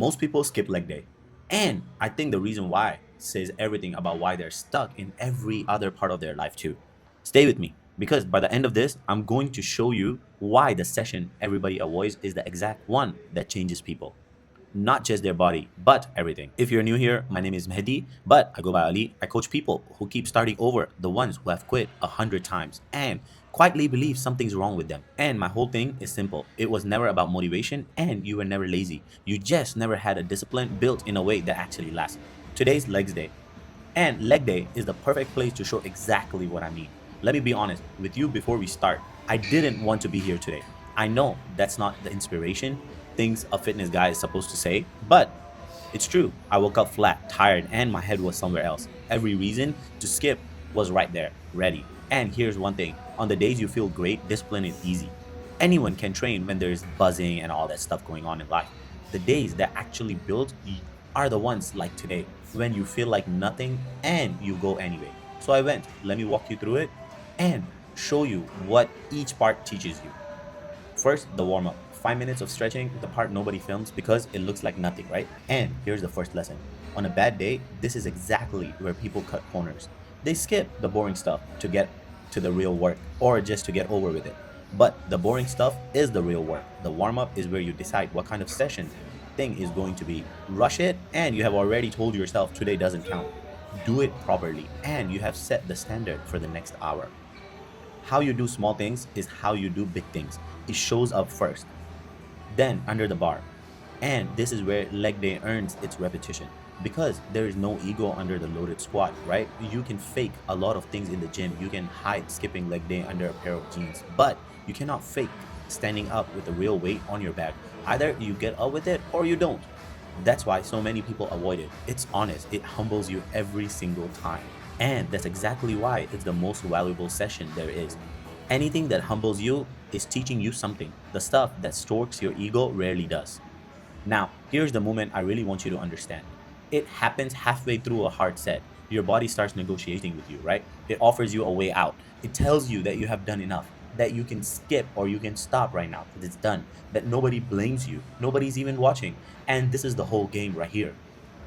Most people skip leg day. And I think the reason why says everything about why they're stuck in every other part of their life too. Stay with me because by the end of this, I'm going to show you why the session everybody avoids is the exact one that changes people. Not just their body, but everything. If you're new here, my name is Mehdi, but I go by Ali. I coach people who keep starting over, the ones who have quit 100 times and quietly believe something's wrong with them. And my whole thing is simple. It was never about motivation and you were never lazy. You just never had a discipline built in a way that actually lasts. Today's legs day. And leg day is the perfect place to show exactly what I mean. Let me be honest with you before we start. I didn't want to be here today. I know that's not the inspiration, things a fitness guy is supposed to say, but it's true. I woke up flat, tired, and my head was somewhere else. Every reason to skip was right there, ready. And here's one thing, on the days you feel great, discipline is easy. Anyone can train when there's buzzing and all that stuff going on in life. The days that actually build are the ones like today, when you feel like nothing and you go anyway. So I went. Let me walk you through it and show you what each part teaches you. First, the warm up. 5 minutes of stretching, the part nobody films because it looks like nothing, right? And here's the first lesson. On a bad day, this is exactly where people cut corners. They skip the boring stuff to get to the real work or just to get over with it. But the boring stuff is the real work. The warm up is where you decide what kind of session thing is going to be. Rush it, and you have already told yourself today doesn't count. Do it properly, and you have set the standard for the next hour. How you do small things is how you do big things. It shows up first, then under the bar. And this is where leg day earns its repetition. Because there is no ego under the loaded squat, right? You can fake a lot of things in the gym. You can hide skipping leg day under a pair of jeans, but you cannot fake standing up with a real weight on your back. Either you get up with it or you don't. That's why so many people avoid it. It's honest, it humbles you every single time. And that's exactly why it's the most valuable session there is. Anything that humbles you is teaching you something. The stuff that strokes your ego rarely does. Now, here's the moment I really want you to understand. It happens halfway through a hard set. Your body starts negotiating with you, right? It offers you a way out. It tells you that you have done enough, that you can skip or you can stop right now, that it's done, that nobody blames you, nobody's even watching. And this is the whole game right here.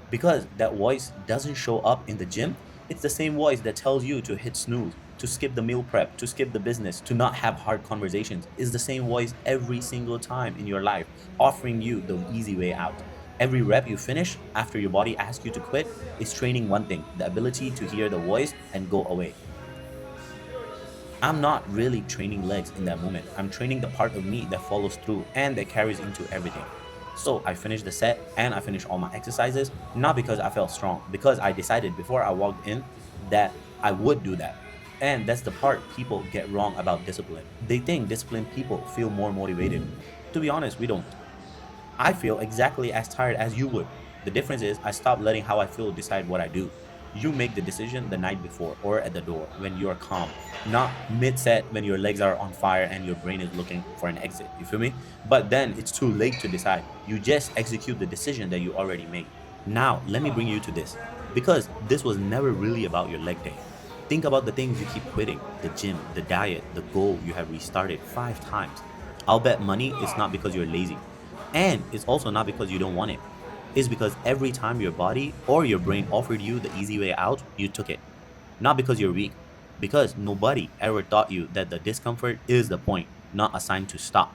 Because that voice doesn't show up in the gym, it's the same voice that tells you to hit snooze, to skip the meal prep, to skip the business, to not have hard conversations. It's the same voice every single time in your life, offering you the easy way out. Every rep you finish after your body asks you to quit is training one thing, the ability to hear the voice and go away. I'm not really training legs in that moment. I'm training the part of me that follows through and that carries into everything. So I finished the set and I finished all my exercises, not because I felt strong, because I decided before I walked in that I would do that. And that's the part people get wrong about discipline. They think disciplined people feel more motivated. To be honest, we don't. I feel exactly as tired as you would. The difference is I stopped letting how I feel decide what I do. You make the decision the night before or at the door when you are calm, not mid-set when your legs are on fire and your brain is looking for an exit. You feel me? But then it's too late to decide. You just execute the decision that you already made. Now, let me bring you to this. Because this was never really about your leg day. Think about the things you keep quitting, the gym, the diet, the goal you have restarted 5 times. I'll bet money it's not because you're lazy. And it's also not because you don't want it. It's because every time your body or your brain offered you the easy way out, you took it. Not because you're weak, because nobody ever taught you that the discomfort is the point, not a sign to stop.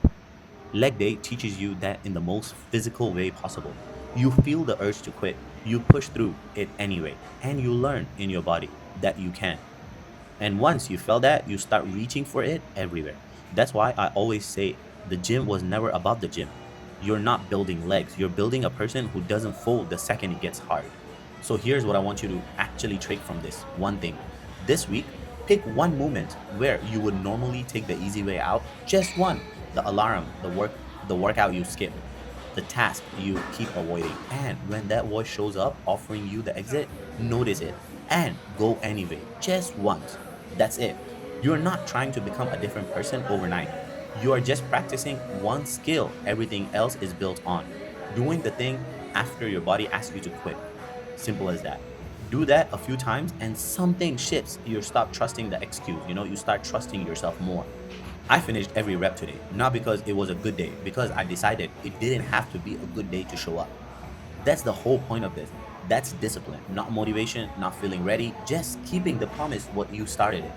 Leg day teaches you that in the most physical way possible. You feel the urge to quit, you push through it anyway, and you learn in your body that you can. And once you feel that, you start reaching for it everywhere. That's why I always say the gym was never about the gym. You're not building legs, you're building a person who doesn't fold the second it gets hard. So here's what I want you to actually take from this one thing. This week, pick one moment where you would normally take the easy way out, just one. The alarm, the workout you skip, the task you keep avoiding. And when that voice shows up offering you the exit, notice it and go anyway, just once. That's it. You're not trying to become a different person overnight. You are just practicing one skill everything else is built on. Doing the thing after your body asks you to quit. Simple as that. Do that a few times and something shifts. You stop trusting the excuse, you start trusting yourself more. I finished every rep today, not because it was a good day, because I decided it didn't have to be a good day to show up. That's the whole point of this. That's discipline, not motivation, not feeling ready, just keeping the promise what you started it.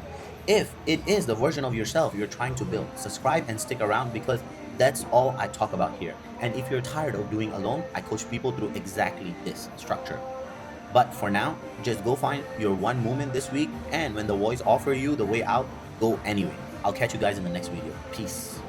If it is the version of yourself you're trying to build, subscribe and stick around because that's all I talk about here. And if you're tired of doing alone, I coach people through exactly this structure. But for now, just go find your one moment this week, and when the voice offer you the way out, go anyway. I'll catch you guys in the next video. Peace.